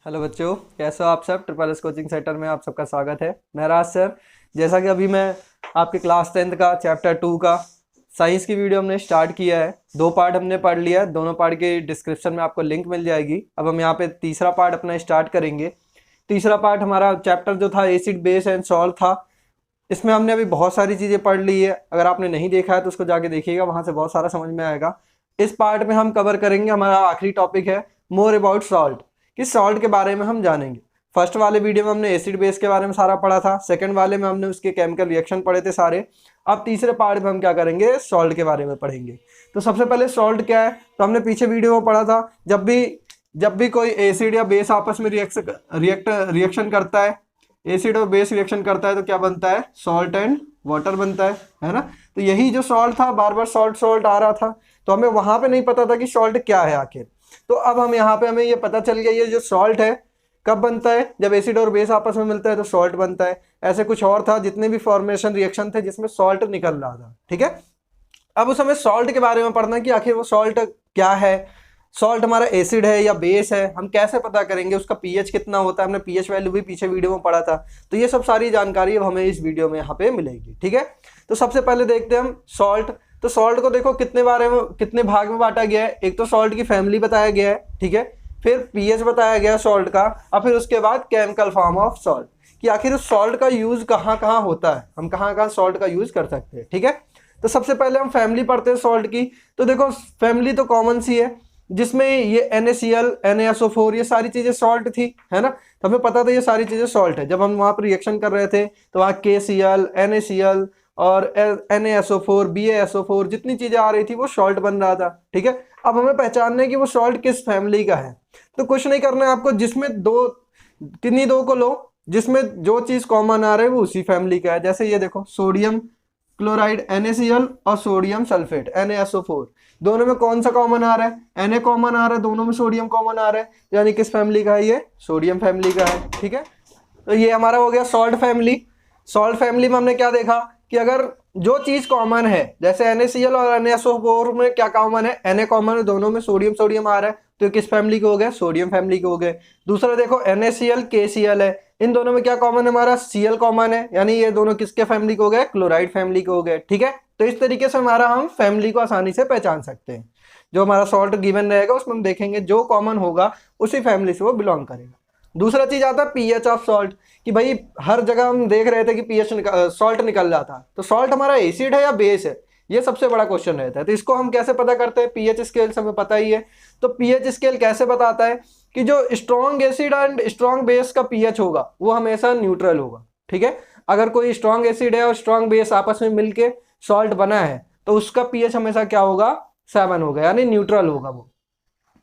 Hello बच्चों, कैसे हो आप सब। ट्रिपल एस कोचिंग सेंटर में आप सबका स्वागत है। मैं राज सर। जैसा कि अभी मैं आपके क्लास 10th का चैप्टर 2 का साइंस की वीडियो हमने स्टार्ट किया है। 2 पार्ट हमने पढ़ लिया है, दोनों पार्ट के डिस्क्रिप्शन में आपको लिंक मिल जाएगी। अब हम यहाँ पे तीसरा पार्ट अपना स्टार्ट करेंगे। तीसरा पार्ट हमारा चैप्टर जो था एसिड बेस एंड सॉल्ट था। इसमें हमने अभी बहुत सारी चीज़ें पढ़ ली है। अगर आपने नहीं देखा है तो उसको जाके देखिएगा, वहाँ से बहुत सारा समझ में आएगा। इस पार्ट में हम कवर करेंगे, हमारा आखिरी टॉपिक है मोर अबाउट सॉल्ट, कि सॉल्ट के बारे में हम जानेंगे। फर्स्ट वाले वीडियो में हमने एसिड बेस के बारे में सारा पढ़ा था, सेकंड वाले में हमने उसके केमिकल रिएक्शन पढ़े थे सारे। अब तीसरे पार्ट में हम क्या करेंगे, सॉल्ट के बारे में पढ़ेंगे। तो सबसे पहले सॉल्ट क्या है, तो हमने पीछे वीडियो में पढ़ा था, जब भी कोई एसिड या बेस आपस में रिएक्शन करता है, एसिड और बेस रिएक्शन करता है तो क्या बनता है, सॉल्ट एंड वाटर बनता है ना। तो यही जो सॉल्ट था, बार बार सॉल्ट सॉल्ट आ रहा था, तो हमें वहां पे नहीं पता था कि सॉल्ट क्या है आखिर। तो अब हम यहाँ पे हमें ये पता चल गया, ये जो सॉल्ट है कब बनता है, जब एसिड और बेस आपस में मिलता है तो सॉल्ट बनता है। ऐसे कुछ और था, जितने भी फॉर्मेशन रिएक्शन थे जिसमें सॉल्ट निकल रहा था, ठीक है। अब उस हमें सॉल्ट के बारे में पढ़ना कि आखिर वो सॉल्ट क्या है, सॉल्ट हमारा एसिड है या बेस है, हम कैसे पता करेंगे, उसका पीएच कितना होता है, हमने पीएच वैल्यू भी पीछे वीडियो में पढ़ा था। तो ये सब सारी जानकारी अब हमें इस वीडियो में यहाँ पे मिलेगी, ठीक है। तो सबसे पहले देखते हैं हम सॉल्ट। तो सॉल्ट को देखो कितने भाग में बांटा गया है। एक तो सॉल्ट की फैमिली बताया गया है, ठीक है, फिर पीएच बताया गया सॉल्ट का, और फिर उसके बाद केमिकल फॉर्म ऑफ सॉल्ट, कि आखिर उस सॉल्ट का यूज कहाँ कहाँ होता है, हम कहाँ कहाँ सॉल्ट का यूज कर सकते हैं, ठीक है। तो सबसे पहले हम फैमिली पढ़ते हैं सॉल्ट की। तो देखो फैमिली तो कॉमन सी है, जिसमें ये NaCl NaSO4 ये सारी चीजें सॉल्ट थी, है ना। तो हमें पता था ये सारी चीजें सॉल्ट है। जब हम वहां पर रिएक्शन कर रहे थे तो वहाँ KCl NaCl और NaSO4 BaSO4 जितनी चीजें आ रही थी वो सॉल्ट बन रहा था, ठीक है। अब हमें पहचानना है कि वो सॉल्ट किस फैमिली का है। तो कुछ नहीं करना है आपको, जिसमें किन्हीं दो को लो, जिसमें जो चीज कॉमन आ रहा है वो उसी फैमिली का है। जैसे ये देखो, सोडियम क्लोराइड NaCl और सोडियम सल्फेट NaSO4, दोनों में कौन सा कॉमन आ रहा है, Na कॉमन आ रहा है, दोनों में सोडियम कॉमन आ रहा है, यानी किस फैमिली का है, ये सोडियम फैमिली का है, ठीक है। तो ये हमारा हो गया सॉल्ट फैमिली। सॉल्ट फैमिली में हमने क्या देखा कि अगर जो चीज कॉमन है, जैसे NaCl और NaSO4 में क्या कॉमन है, Na कॉमन है, दोनों में सोडियम सोडियम आ रहा है, तो किस फैमिली के हो गए, सोडियम फैमिली के हो गए। दूसरा देखो NaCl KCl है, इन दोनों में क्या कॉमन है, हमारा Cl कॉमन है, यानी ये दोनों किसके फैमिली के हो गए, क्लोराइड फैमिली के हो गए, ठीक है। तो इस तरीके से हमारा हम फैमिली को आसानी से पहचान सकते हैं। जो हमारा सॉल्ट गिवन रहेगा उसमें हम देखेंगे जो कॉमन होगा उसी फैमिली से वो बिलोंग करेगा। दूसरा चीज आता है पीएच ऑफ सॉल्ट, कि भाई हर जगह हम देख रहे थे कि पीएच सॉल्ट निकल रहा था, तो सॉल्ट हमारा एसिड है या बेस है, ये सबसे बड़ा क्वेश्चन रहता है। तो इसको हम कैसे पता करते हैं, पीएच स्केल से हमें पता ही है। तो पीएच स्केल कैसे बताता है कि जो strong acid and strong base का पीएच होगा वो हमेशा न्यूट्रल होगा, ठीक है। अगर कोई स्ट्रॉन्ग एसिड है और स्ट्रॉन्ग बेस आपस में मिलके सॉल्ट बना है तो उसका पीएच हमेशा क्या होगा, 7 होगा, यानी न्यूट्रल होगा वो।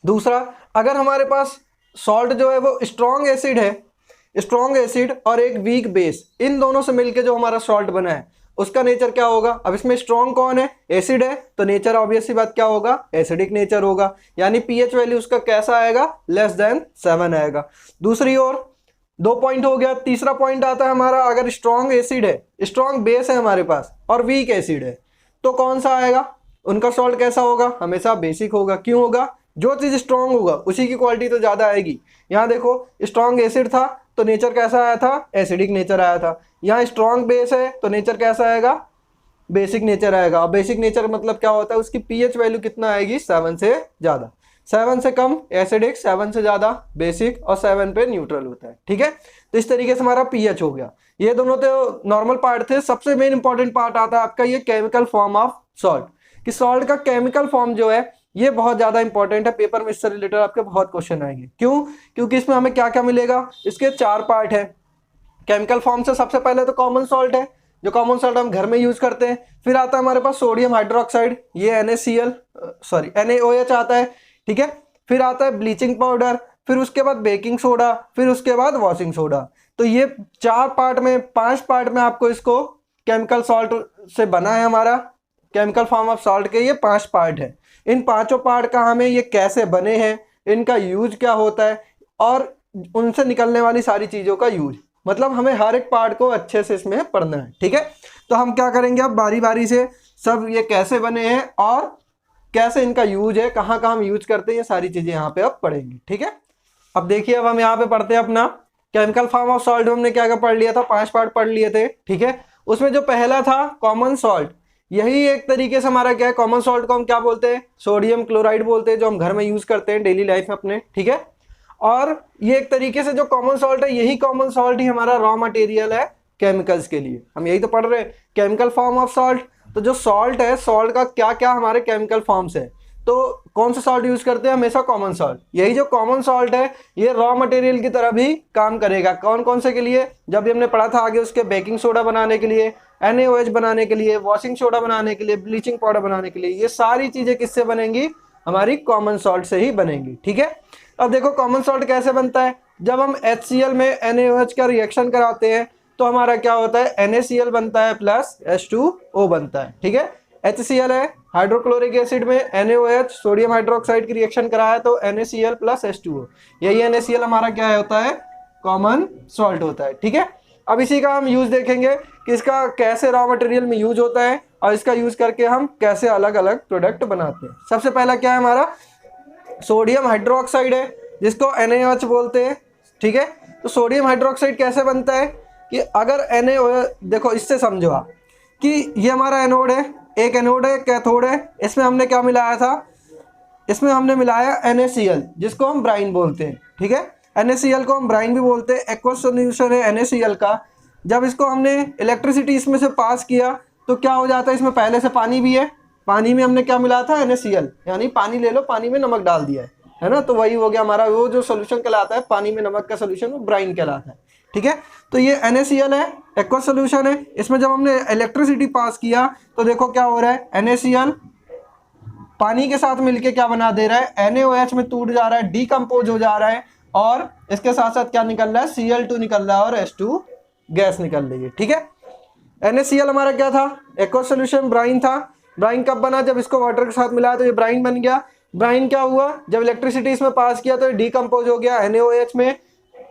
दूसरा, अगर हमारे पास सॉल्ट जो है वो स्ट्रॉन्ग एसिड है, स्ट्रॉन्ग एसिड और एक वीक बेस, इन दोनों से मिलके जो हमारा सॉल्ट बना है उसका नेचर क्या होगा। अब इसमें स्ट्रॉन्ग कौन है, एसिड है, तो नेचर ऑब्वियस सी बात क्या होगा, एसिडिक नेचर होगा, यानी पीएच वैल्यू उसका कैसा आएगा, लेस देन 7 आएगा। दूसरी ओर 2 पॉइंट हो गया। तीसरा पॉइंट आता है हमारा, अगर स्ट्रॉन्ग एसिड है, स्ट्रॉन्ग बेस है हमारे पास और वीक एसिड है, तो कौन सा आएगा, उनका सॉल्ट कैसा होगा, हमेशा बेसिक होगा। क्यों होगा, जो चीज स्ट्रॉन्ग होगा उसी की क्वालिटी तो ज्यादा आएगी। यहाँ देखो स्ट्रॉन्ग एसिड था तो नेचर कैसा आया था, एसिडिक नेचर आया था। यहाँ स्ट्रॉन्ग बेस है तो नेचर कैसा आएगा, बेसिक नेचर आएगा। और बेसिक नेचर मतलब क्या होता है, उसकी पीएच वैल्यू कितना आएगी, 7 से ज्यादा। 7 से कम एसिडिक, 7 से ज्यादा बेसिक, और 7 पे न्यूट्रल होता है, ठीक है। तो इस तरीके से हमारा पीएच हो गया। ये दोनों तो नॉर्मल पार्ट थे। सबसे मेन इंपॉर्टेंट पार्ट आता है आपका ये केमिकल फॉर्म ऑफ सॉल्ट, कि सॉल्ट का केमिकल फॉर्म जो है ये बहुत ज्यादा इंपॉर्टेंट है। पेपर में इससे रिलेटेड आपके बहुत क्वेश्चन आएंगे। क्यों, क्योंकि इसमें हमें क्या क्या मिलेगा, इसके 4 पार्ट है। केमिकल फॉर्म से सबसे पहले तो कॉमन सॉल्ट है, जो कॉमन सॉल्ट हम घर में यूज करते हैं। फिर आता है हमारे पास सोडियम हाइड्रोक्साइड, ये NaOH आता है, ठीक है। फिर आता है ब्लीचिंग पाउडर, फिर उसके बाद बेकिंग सोडा, फिर उसके बाद वॉशिंग सोडा। तो ये 4 पार्ट में, 5 पार्ट में आपको इसको केमिकल सॉल्ट से बना है हमारा केमिकल फॉर्म ऑफ सॉल्ट के ये 5 पार्ट है। इन पांचों पार्ट का हमें ये कैसे बने हैं, इनका यूज क्या होता है, और उनसे निकलने वाली सारी चीजों का यूज, मतलब हमें हर एक पार्ट को अच्छे से इसमें पढ़ना है, ठीक है। तो हम क्या करेंगे, अब बारी बारी से सब ये कैसे बने हैं और कैसे इनका यूज है, कहाँ कहाँ हम यूज करते हैं, ये सारी चीजें यहाँ पे अब पढ़ेंगे, ठीक है। अब देखिए, अब हम यहाँ पे पढ़ते हैं अपना केमिकल फॉर्म ऑफ सॉल्ट। हमने क्या क्या पढ़ लिया था, 5 पार्ट पढ़ लिए थे, ठीक है। उसमें जो पहला था कॉमन सॉल्ट, यही एक तरीके से हमारा क्या है, कॉमन सॉल्ट को हम क्या बोलते हैं, सोडियम क्लोराइड बोलते हैं, जो हम घर में यूज करते हैं डेली लाइफ में अपने, ठीक है। और ये एक तरीके से जो कॉमन सॉल्ट है, यही कॉमन सॉल्ट ही हमारा रॉ मटेरियल है केमिकल्स के लिए। हम यही तो पढ़ रहे हैं, केमिकल फॉर्म ऑफ सॉल्ट। तो जो सॉल्ट है, सॉल्ट का क्या क्या हमारे केमिकल फॉर्म्स है, तो कौन सा सॉल्ट यूज करते हैं, हमेशा कॉमन सॉल्ट। यही जो कॉमन सॉल्ट है, ये रॉ मटेरियल की तरह भी काम करेगा। कौन कौन से के लिए, जब भी हमने पढ़ा था आगे, उसके बेकिंग सोडा बनाने के लिए, NaOH बनाने के लिए, वॉशिंग सोडा बनाने के लिए, ब्लीचिंग पाउडर बनाने के लिए, ये सारी चीजें किससे बनेंगी, हमारी कॉमन सॉल्ट से ही बनेंगी, ठीक है। अब देखो कॉमन सॉल्ट कैसे बनता है, जब हम HCl में NaOH का रिएक्शन कराते हैं तो हमारा क्या होता है, NaCl बनता है प्लस H2O बनता है, ठीक है। HCl है, हाइड्रोक्लोरिक एसिड में NaOH सोडियम हाइड्रोक्साइड की रिएक्शन कराया तो NaCl प्लस H2O, यही NaCl हमारा क्या होता है, कॉमन सॉल्ट होता है, ठीक है। अब इसी का हम यूज देखेंगे कि इसका कैसे रॉ मटेरियल में यूज होता है और इसका यूज करके हम कैसे अलग अलग प्रोडक्ट बनाते हैं। सबसे पहला क्या है हमारा, सोडियम हाइड्रोक्साइड है, जिसको NaOH बोलते हैं, ठीक है। तो सोडियम हाइड्रोक्साइड कैसे बनता है कि अगर NaOH, देखो इससे समझो आप कि ये हमारा एनोड है, एक एनोड है, कैथोड है, इसमें हमने क्या मिलाया था, इसमें हमने मिलाया NaCl, जिसको हम ब्राइन बोलते हैं, ठीक है। NaCl को हम ब्राइन भी बोलते हैं, एक्वस सॉल्यूशन है NaCl का। जब इसको हमने इलेक्ट्रिसिटी इसमें से पास किया तो क्या हो जाता है, इसमें पहले से पानी भी है, पानी में हमने क्या मिलाया था, NaCl, यानी पानी ले लो, पानी में नमक डाल दिया है ना, तो वही हो गया हमारा वो जो सोल्यूशन कहलाता है, पानी में नमक का सोल्यूशन, वो ब्राइन कहलाता है, ठीक है। तो ये NaCl है, एक्वस सोल्यूशन है। इसमें जब हमने इलेक्ट्रिसिटी पास किया तो देखो क्या हो रहा है, NaCl पानी के साथ मिलके क्या बना दे रहा है, NaOH में टूट जा रहा है, डीकम्पोज हो जा रहा है, और इसके साथ साथ क्या निकल रहा है, Cl2 निकल रहा है और H2 गैस निकल रही है, ठीक है। NaCl हमारा क्या था, एक्वस सोल्यूशन, ब्राइन था। ब्राइन कब बना, जब इसको वाटर के साथ मिलाया तो ये ब्राइन बन गया। ब्राइन क्या हुआ, जब इलेक्ट्रिसिटी इसमें पास किया तो ये डीकम्पोज हो गया NaOH में,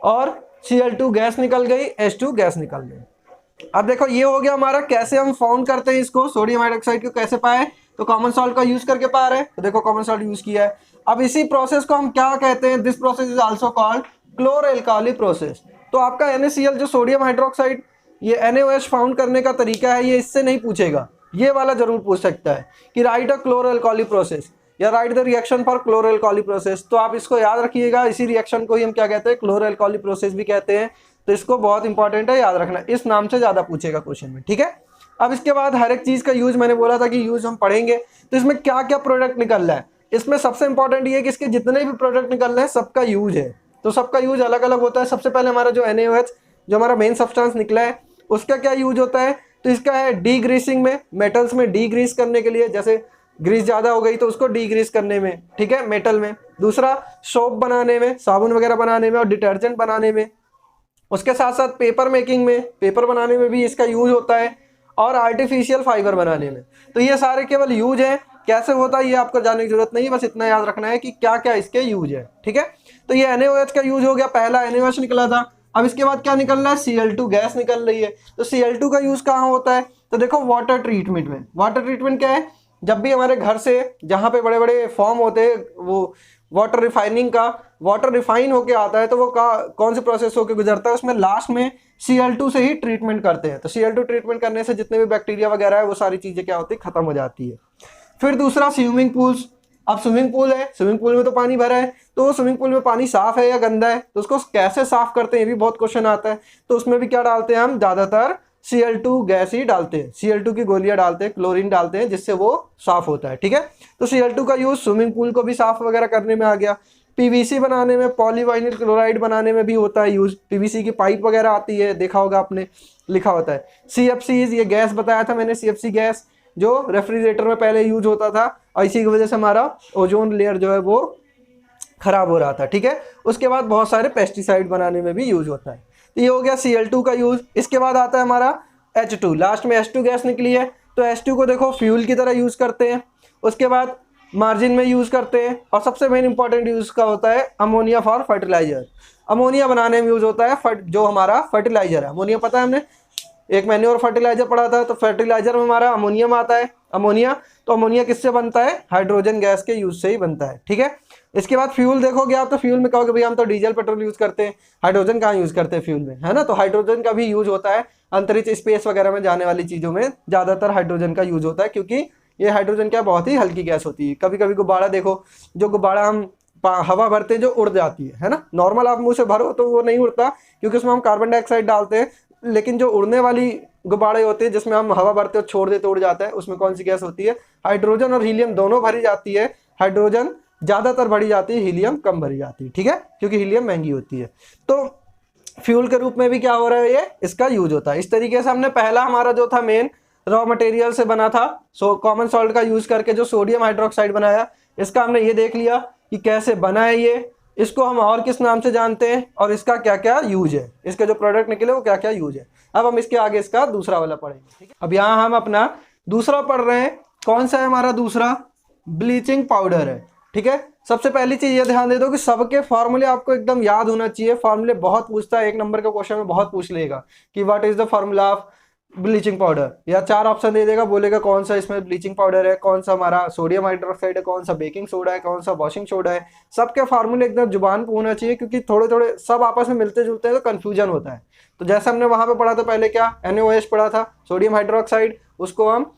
और Cl2 गैस निकल गई, H2 गैस निकल गई। अब देखो ये हो गया हमारा, कैसे हम फाउंड करते हैं इसको, सोडियम हाइड्रोक्साइड को कैसे पाए, तो कॉमन सॉल्ट का यूज करके पा रहे हैं, तो देखो कॉमन सॉल्ट यूज किया है। अब इसी प्रोसेस को हम क्या कहते हैं, this process is also called chloralkali process. तो आपका NaCl जो सोडियम हाइड्रोक्साइड, ये NaOH फाउंड करने का तरीका है, ये इससे नहीं पूछेगा, ये वाला जरूर पूछ सकता है कि राइट अ क्लोरएल्काली प्रोसेस या write the reaction for chloralkali process. तो आप इसको याद रखिएगा, इसी रिएक्शन को ही हम क्या कहते हैं, क्लोरएल्काली प्रोसेस भी कहते हैं। तो इसको बहुत इंपॉर्टेंट है याद रखना, इस नाम से ज्यादा पूछेगा क्वेश्चन में, ठीक है। अब इसके बाद हर एक चीज का यूज, मैंने बोला था कि यूज हम पढ़ेंगे, तो इसमें क्या क्या प्रोडक्ट निकल रहा है, इसमें सबसे इंपॉर्टेंट ये है कि इसके जितने भी प्रोडक्ट निकल रहे हैं सबका यूज है, तो सबका यूज अलग अलग होता है। सबसे पहले हमारा जो NaOH, जो हमारा मेन सब्सटेंस निकला है, उसका क्या यूज होता है, तो इसका है डी ग्रीसिंग में, मेटल्स में डी ग्रीस करने के लिए, जैसे ग्रीस ज्यादा हो गई तो उसको डी ग्रीस करने में, ठीक है, मेटल में। दूसरा सोप बनाने में, साबुन वगैरह बनाने में और डिटर्जेंट बनाने में। उसके साथ साथ पेपर मेकिंग में, पेपर बनाने में भी इसका यूज होता है, और आर्टिफिशियल फाइबर बनाने में। तो ये सारे केवल यूज है, कैसे होता है ये आपको जानने की जरूरत नहीं है, बस इतना याद रखना है कि क्या क्या इसके यूज है, ठीक है। तो ये NaOH का यूज हो गया, पहला NaOH निकला था। अब इसके बाद क्या निकल रहा है, Cl2 गैस निकल रही है। तो Cl2 का यूज कहाँ होता है, तो देखो वाटर ट्रीटमेंट में। वाटर ट्रीटमेंट क्या है, जब भी हमारे घर से जहाँ पे बड़े बड़े फॉर्म होते हैं, वो वाटर रिफाइनिंग का, वाटर रिफाइन होके आता है, तो वो कौन से प्रोसेस होके गुजरता है, उसमें लास्ट में Cl2 से ही ट्रीटमेंट करते हैं। तो Cl2 ट्रीटमेंट करने से जितने भी बैक्टीरिया वगैरह है, वो सारी चीजें क्या होती है, खत्म हो जाती है। फिर दूसरा स्विमिंग पूल्स। अब स्विमिंग पूल है, स्विमिंग पूल में तो पानी भरा है, तो स्विमिंग पूल में पानी साफ है या गंदा है, तो उसको कैसे साफ करते हैं, ये भी बहुत क्वेश्चन आता है। तो उसमें भी क्या डालते हैं हम, ज्यादातर Cl2 गैस ही डालते हैं, Cl2 की गोलियां डालते हैं, क्लोरीन डालते हैं, जिससे वो साफ होता है, ठीक है। तो Cl2 का यूज स्विमिंग पूल को भी साफ वगैरह करने में आ गया। PVC बनाने में, पॉलीवाइनिल क्लोराइड बनाने में भी होता है यूज। PVC की पाइप वगैरह आती है, देखा होगा आपने, लिखा होता है। CFCs, ये गैस बताया था मैंने, CFC गैस जो रेफ्रिजरेटर में पहले यूज होता था, और इसी की वजह से हमारा ओजोन लेयर जो है वो खराब हो रहा था, ठीक है। उसके बाद बहुत सारे पेस्टिसाइड बनाने में भी यूज होता है। तो ये हो गया Cl2 का यूज। इसके बाद आता है हमारा H2, लास्ट में H2 गैस निकली है, तो H2 को देखो फ्यूल की तरह यूज करते हैं। उसके बाद मार्जिन में यूज करते हैं, और सबसे मेन इंपॉर्टेंट यूज का होता है अमोनिया फॉर फर्टिलाइजर। अमोनिया बनाने में यूज होता है, जो हमारा फर्टिलाइजर है। अमोनिया पता है हमने, एक मैन्योर फर्टिलाइजर पढ़ा था, तो फर्टिलाइजर में हमारा अमोनियम आता है, अमोनिया। तो अमोनिया किससे बनता है? हाइड्रोजन गैस के यूज से ही बनता है, ठीक है। इसके बाद फ्यूल देखोगे आप, तो फ्यूल में कहोगे भैया हम तो डीजल पेट्रोल यूज करते हैं, हाइड्रोजन कहाँ यूज करते हैं फ्यूल में, है ना। तो हाइड्रोजन का भी यूज होता है अंतरिक्ष स्पेस वगैरह में जाने वाली चीजों में ज्यादातर हाइड्रोजन का यूज होता है, क्योंकि ये हाइड्रोजन क्या बहुत ही हल्की गैस होती है। कभी कभी गुब्बारा देखो, जो गुब्बारा हम हवा भरते हैं जो उड़ जाती है ना। नॉर्मल आप मुंह से भरो तो वो नहीं उड़ता, क्योंकि उसमें हम कार्बन डाइऑक्साइड डालते हैं। लेकिन जो उड़ने वाली गुब्बारे होते हैं जिसमें हम हवा भरते हैं छोड़ देते उड़ जाता है, उसमें कौन सी गैस होती है? हाइड्रोजन और हीलियम दोनों भरी जाती है। हाइड्रोजन ज्यादातर भरी जाती है, हीलियम कम भरी जाती है, ठीक है, क्योंकि हीलियम महंगी होती है। तो फ्यूल के रूप में भी क्या हो रहा है, ये इसका यूज होता है। इस तरीके से हमने पहला हमारा जो था मेन रॉ मटेरियल से बना था, कॉमन सॉल्ट का यूज करके जो सोडियम हाइड्रोक्साइड बनाया, इसका हमने ये देख लिया कि कैसे बना है ये, इसको हम और किस नाम से जानते हैं और इसका क्या क्या यूज है, इसके जो प्रोडक्ट निकले वो क्या क्या यूज है। अब हम इसके आगे इसका दूसरा वाला पढ़ेंगे, ठीक है। अब यहाँ हम अपना दूसरा पढ़ रहे हैं। कौन सा है हमारा दूसरा? ब्लीचिंग पाउडर है, ठीक है। सबसे पहली चीज ये ध्यान दे दो कि सबके फॉर्मूले आपको एकदम याद होना चाहिए। फॉर्मूले बहुत पूछता है, 1 नंबर का क्वेश्चन में बहुत पूछ लेगा कि what is the formula of bleaching powder, या 4 ऑप्शन दे देगा, बोलेगा कौन सा इसमें ब्लीचिंग पाउडर है, कौन सा हमारा सोडियम हाइड्रोक्साइड है, कौन सा बेकिंग सोडा है, कौन सा वॉशिंग सोडा है। सबके फार्मूले एकदम जुबान पे होना चाहिए, क्योंकि थोड़े थोड़े सब आपस में मिलते जुलते हैं तो कंफ्यूजन होता है। तो जैसे हमने वहां पे पढ़ा था पहले क्या, NaOH पढ़ा था, सोडियम हाइड्रोक्साइड, उसको हम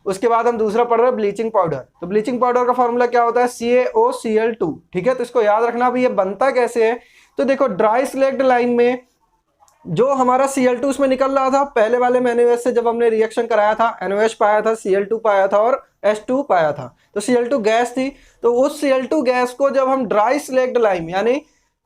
उसके बाद हम दूसरा पढ़ रहे हैं ब्लीचिंग पाउडर। तो ब्लीचिंग पाउडर का फॉर्मूला क्या होता है? CaOCl2, ठीक है। तो इसको याद रखना भी, ये बनता कैसे है। तो देखो ड्राई स्लैग्ड लाइम में जो हमारा Cl2 उसमें निकल रहा था, पहले वाले में NaOH से जब हमने रिएक्शन कराया था, NaOH पाया था, Cl2 पाया था और H2 पाया था, तो Cl2 गैस थी। तो उस Cl2 गैस को जब हम ड्राई स्लैग्ड लाइम यानी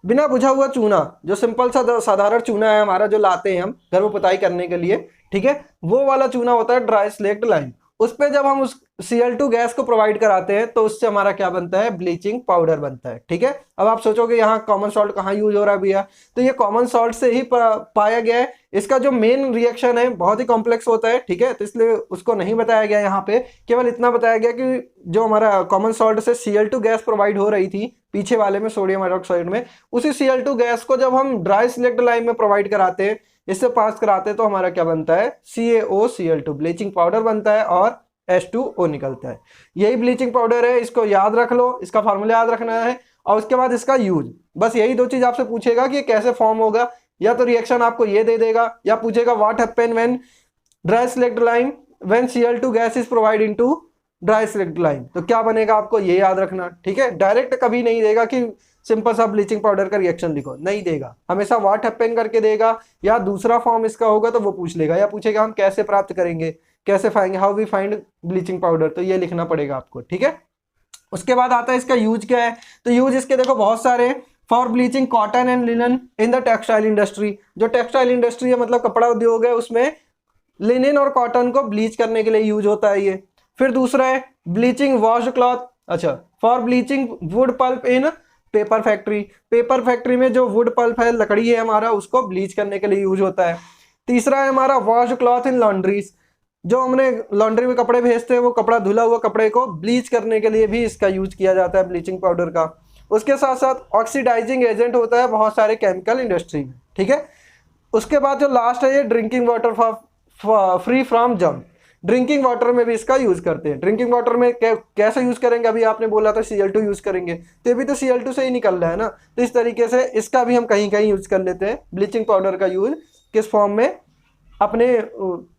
बिना बुझा हुआ चूना, जो सिंपल सा साधारण चूना है हमारा, जो लाते हैं हम घर में पुताई करने के लिए, ठीक है, वो वाला चूना होता है ड्राई स्लैग्ड लाइम। उस पे जब हम उस Cl2 गैस को प्रोवाइड कराते हैं तो उससे हमारा क्या बनता है? ब्लीचिंग पाउडर बनता है, ठीक है। अब आप सोचोगे यहाँ कॉमन सॉल्ट कहाँ यूज हो रहा है भैया, तो ये कॉमन सॉल्ट से ही पाया गया है। इसका जो मेन रिएक्शन है बहुत ही कॉम्प्लेक्स होता है, ठीक है, तो इसलिए उसको नहीं बताया गया यहाँ पे। केवल इतना बताया गया कि जो हमारा कॉमन सॉल्ट से Cl2 गैस प्रोवाइड हो रही थी पीछे वाले में सोडियम हाइड्रोक्साइड में, उसी Cl2 गैस को जब हम ड्राई स्लैग्ड लाइम में प्रोवाइड कराते हैं, इससे पास कराते हैं, तो हमारा क्या बनता है? CaOCl2 ब्लीचिंग पाउडर बनता है और H2O निकलता है। यही ब्लीचिंग पाउडर है, इसको याद रख लो, इसका फार्मूला याद रखना है। और उसके बाद इसका यूज, बस यही 2 चीज आपसे पूछेगा कि ये कैसे फॉर्म होगा। या तो रिएक्शन आपको ये दे देगा, या पूछेगा what happen when dry slagged lime when Cl2 gas is provide into dry slagged lime, तो क्या बनेगा आपको ये याद रखना, ठीक है। डायरेक्ट कभी नहीं देगा कि सिंपल सा ब्लीचिंग पाउडर का रिएक्शन लिखो, नहीं देगा, हमेशा व्हाट हैपन करके देगा, या दूसरा फॉर्म इसका होगा तो वो पूछ लेगा, या पूछेगा हम कैसे प्राप्त करेंगे, कैसे find, how we find bleaching powder, तो ये लिखना पड़ेगा आपको, ठीक है। उसके बाद आता है इसका यूज क्या है। तो यूज इसके देखो बहुत सारे, for bleaching cotton and linen in the textile industry. जो टेक्सटाइल इंडस्ट्री है मतलब कपड़ा उद्योग है, उसमें लिनन और कॉटन को ब्लीच करने के लिए यूज होता है ये। फिर दूसरा है ब्लीचिंग वॉश्ड क्लॉथ, अच्छा, for bleaching wood pulp in paper factory. Paper factory में जो वुड पल्प है, लकड़ी है हमारा, उसको ब्लीच करने के लिए यूज होता है। तीसरा है हमारा वॉश्ड क्लॉथ इन लॉन्ड्रीज, जो हमने लॉन्ड्री में कपड़े भेजते हैं, वो कपड़ा धुला हुआ कपड़े को ब्लीच करने के लिए भी इसका यूज किया जाता है ब्लीचिंग पाउडर का। उसके साथ साथ ऑक्सीडाइजिंग एजेंट होता है बहुत सारे केमिकल इंडस्ट्री में, ठीक है। उसके बाद जो लास्ट है ये drinking water free from germ. Drinking water में भी इसका यूज करते हैं। ड्रिंकिंग वाटर में कैसे यूज करेंगे, अभी आपने बोला था Cl2 यूज करेंगे, तो ये भी तो Cl2 से ही निकल रहा है ना। तो इस तरीके से इसका भी हम कहीं कहीं यूज कर लेते हैं। ब्लीचिंग पाउडर का यूज किस फॉर्म में? अपने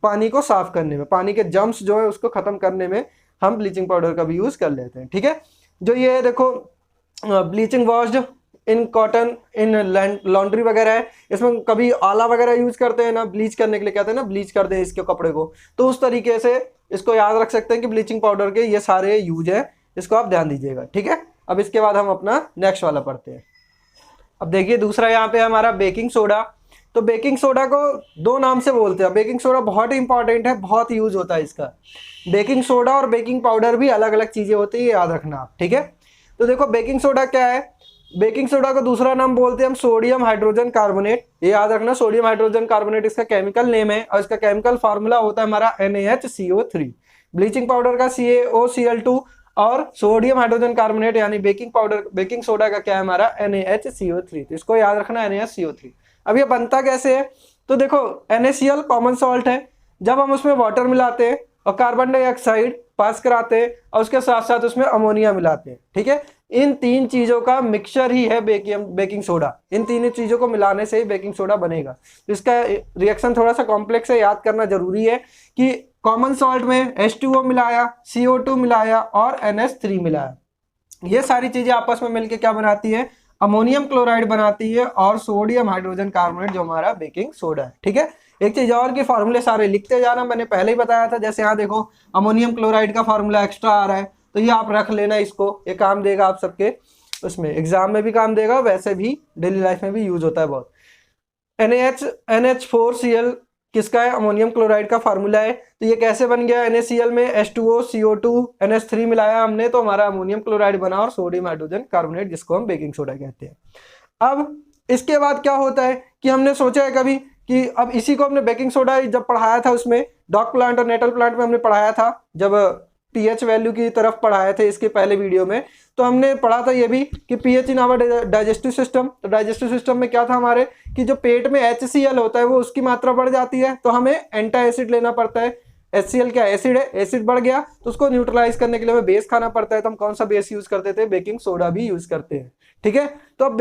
पानी को साफ करने में, पानी के जम्स जो है उसको खत्म करने में हम ब्लीचिंग पाउडर का भी यूज कर लेते हैं, ठीक है। जो ये है देखो bleaching washed in cotton in laundry वगैरह है, इसमें कभी आला वगैरह यूज करते हैं ना ब्लीच करने के लिए, कहते हैं ना ब्लीच कर दें इसके कपड़े को, तो उस तरीके से इसको याद रख सकते हैं कि ब्लीचिंग पाउडर के ये सारे यूज है, इसको आप ध्यान दीजिएगा, ठीक है। अब इसके बाद हम अपना नेक्स्ट वाला पढ़ते हैं। अब देखिए दूसरा यहाँ पे हमारा बेकिंग सोडा। तो बेकिंग सोडा को 2 नाम से बोलते हैं। बेकिंग सोडा बहुत ही इंपॉर्टेंट है, बहुत यूज होता है इसका। बेकिंग सोडा और बेकिंग पाउडर भी अलग अलग चीजें होती है, याद रखना आप, ठीक है। तो देखो बेकिंग सोडा क्या है, बेकिंग सोडा को दूसरा नाम बोलते हैं हम सोडियम हाइड्रोजन कार्बोनेट, ये याद रखना, सोडियम हाइड्रोजन कार्बोनेट इसका केमिकल नेम है, और इसका केमिकल फार्मूला होता है हमारा NaHCO3। ब्लीचिंग पाउडर का CaOCl2 और सोडियम हाइड्रोजन कार्बोनेट यानी बेकिंग पाउडर, बेकिंग सोडा का क्या है हमारा NaHCO3, तो इसको याद रखना NaHCO3। अब ये बनता कैसे है, तो देखो NaCl कॉमन सॉल्ट है, जब हम उसमें वाटर मिलाते हैं और कार्बन डाइऑक्साइड पास कराते हैं और उसके साथ साथ उसमें अमोनिया मिलाते हैं, ठीक है, इन तीन चीजों का मिक्सचर ही है बेकिंग सोडा। इन तीन चीजों को मिलाने से ही बेकिंग सोडा बनेगा। तो इसका रिएक्शन थोड़ा सा कॉम्प्लेक्स है, याद करना जरूरी है कि कॉमन सॉल्ट में H2O मिलाया, CO2 मिलाया और NH3 मिलाया, ये सारी चीजें आपस में मिलकर क्या बनाती है, अमोनियम क्लोराइड बनाती है और सोडियम हाइड्रोजन कार्बोनेट जो हमारा बेकिंग सोडा है, ठीक है। एक चीज और की फार्मूले सारे लिखते जाना, मैंने पहले ही बताया था। जैसे यहाँ देखो अमोनियम क्लोराइड का फार्मूला एक्स्ट्रा आ रहा है, तो ये आप रख लेना, इसको ये काम देगा आप सबके, उसमें एग्जाम में भी काम देगा, वैसे भी डेली लाइफ में भी यूज होता है बहुत। NH4Cl किसका है, अमोनियम क्लोराइड का फार्मूला है। तो ये कैसे बन गया, NaCl में H2O CO2 NH3 मिलाया हमने तो हमारा अमोनियम क्लोराइड बना और सोडियम हाइड्रोजन कार्बोनेट जिसको हम बेकिंग सोडा कहते हैं। अब इसके बाद क्या होता है कि हमने सोचा है कभी कि अब इसी को हमने बेकिंग सोडा जब पढ़ाया था उसमें डॉग प्लांट और नेटल प्लांट में हमने पढ़ाया था, जब pH वैल्यू की तरफ पढ़ाए थे इसके पहले वीडियो में, तो हमने पढ़ा था ये भी कि pH in our digestive system. तो डाइजेस्टिव सिस्टम में क्या था हमारे कि जो पेट में HCl होता है वो उसकी मात्रा बढ़ जाती है, तो हमें एंटी एसिड लेना पड़ता है। HCl क्या एसिड है, एसिड बढ़ गया तो उसको न्यूट्रलाइज करने के लिए हमें बेस खाना पड़ता है। तो हम कौन सा बेस यूज करते थे, बेकिंग सोडा भी यूज करते हैं, ठीक है। तो अब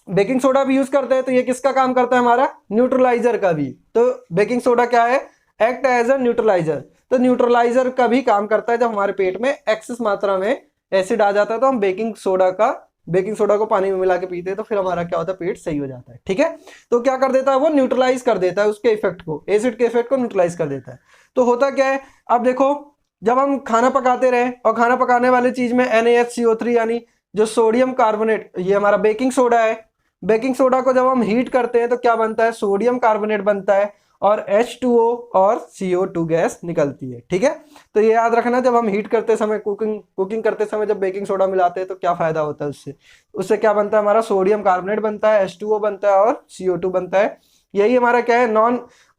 बेकिंग सोडा भी यूज करते हैं, तो ये किसका काम करता है, हमारा न्यूट्रलाइजर का भी। तो बेकिंग सोडा क्या है, एक्ट एज अ न्यूट्रलाइजर। तो न्यूट्रलाइजर का भी काम करता है। जब हमारे पेट में एक्सेस मात्रा में एसिड आ जाता है तो हम बेकिंग सोडा को पानी में मिला के पीते हैं, तो फिर हमारा क्या होता है, पेट सही हो जाता है, ठीक है। तो क्या कर देता है, वो न्यूट्रलाइज कर देता है उसके इफेक्ट को, एसिड के इफेक्ट को न्यूट्रलाइज कर देता है। तो होता क्या है, अब देखो जब हम खाना पकाते रहे और खाना पकाने वाली चीज में NaHCO3 यानी जो सोडियम कार्बोनेट, ये हमारा बेकिंग सोडा है। बेकिंग सोडा को जब हम हीट करते हैं तो क्या बनता है, सोडियम कार्बोनेट बनता है और H2O और CO2 गैस निकलती है, ठीक है। तो ये याद रखना, जब हम हीट करते समय कुकिंग करते समय जब बेकिंग सोडा मिलाते हैं तो क्या फायदा होता है, उससे क्या बनता है, हमारा सोडियम कार्बोनेट बनता है, H2O बनता है और CO2 बनता है। यही हमारा क्या है,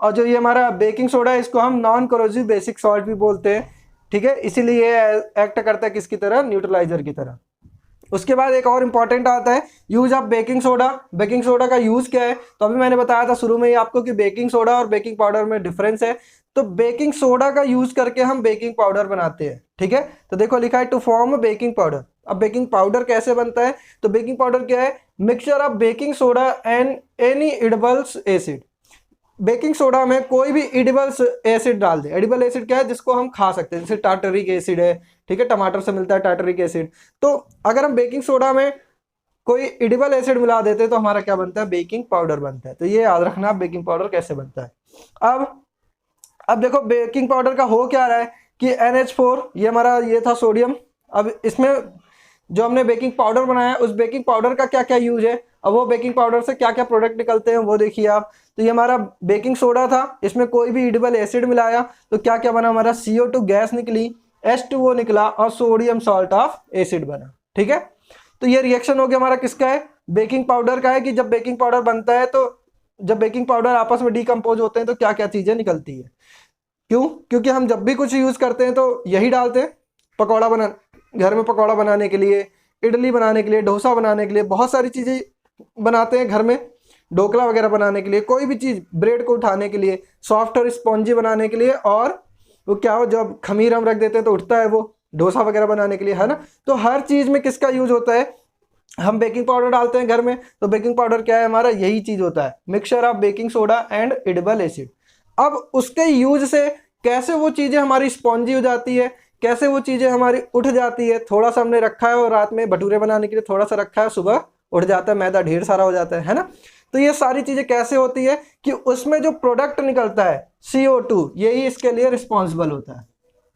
और जो ये हमारा बेकिंग सोडा है इसको हम नॉन कोरोसिव बेसिक सॉल्ट भी बोलते हैं, ठीक है। इसीलिए ये एक्ट करता है किसकी तरह, न्यूट्रलाइजर की तरह। उसके बाद एक और इंपॉर्टेंट आता है use of baking soda. Baking soda का यूज क्या है, तो अभी मैंने बताया था शुरू में ही आपको कि बेकिंग सोडा और बेकिंग पाउडर में डिफरेंस है। तो बेकिंग सोडा का यूज करके हम बेकिंग पाउडर बनाते हैं, ठीक है। तो देखो लिखा है टू फॉर्म बेकिंग पाउडर। अब बेकिंग पाउडर कैसे बनता है, तो बेकिंग पाउडर क्या है, mixture of baking soda and any edibles acid. Baking soda में कोई भी एडिबल्स एसिड डाल दे। एडिबल एसिड क्या है, जिसको हम खा सकते हैं, जैसे टार्टरिक एसिड है, ठीक है, टमाटर से मिलता है टार्टरिक एसिड। तो अगर हम बेकिंग सोडा में कोई एडिबल एसिड मिला देते हैं तो हमारा क्या बनता है, बेकिंग पाउडर बनता है। तो ये याद रखना बेकिंग पाउडर कैसे बनता है। अब देखो बेकिंग पाउडर का हो क्या रहा है कि NH4 ये हमारा ये था सोडियम। अब इसमें जो हमने बेकिंग पाउडर बनाया उस बेकिंग पाउडर का क्या क्या यूज है, अब वो बेकिंग पाउडर से क्या क्या प्रोडक्ट निकलते हैं वो देखिए आप। तो ये हमारा बेकिंग सोडा था, इसमें कोई भी एडिबल एसिड मिलाया तो क्या क्या बना, हमारा CO2 गैस निकली, H2O निकला और सोडियम सॉल्ट ऑफ एसिड बना, ठीक है। तो ये रिएक्शन हो गया हमारा किसका है, बेकिंग पाउडर का है। कि जब बेकिंग पाउडर बनता है तो जब बेकिंग पाउडर आपस में डिकम्पोज होते हैं तो क्या क्या चीजें निकलती है। क्योंकि हम जब भी कुछ यूज करते हैं तो यही डालते हैं, घर में पकौड़ा बनाने के लिए, इडली बनाने के लिए, डोसा बनाने के लिए, बहुत सारी चीजें बनाते हैं घर में, ढोकला वगैरह बनाने के लिए, कोई भी चीज, ब्रेड को उठाने के लिए, सॉफ्ट और स्पॉन्जी बनाने के लिए, और वो क्या हो जब खमीर हम रख देते हैं तो उठता है वो, डोसा वगैरह बनाने के लिए, है ना। तो हर चीज में किसका यूज होता है, हम बेकिंग पाउडर डालते हैं घर में। तो बेकिंग पाउडर क्या है, हमारा यही चीज होता है, mixture of baking soda and edible acid. अब उसके यूज से कैसे वो चीजें हमारी स्पॉन्जी हो जाती है, कैसे वो चीजें हमारी उठ जाती है। थोड़ा सा हमने रखा है और रात में भटूरे बनाने के लिए थोड़ा सा रखा है, सुबह उठ जाता है, मैदा ढेर सारा हो जाता है ना। तो ये सारी चीजें कैसे होती है कि उसमें जो प्रोडक्ट निकलता है CO2 यही इसके लिए रिस्पॉन्सिबल होता है,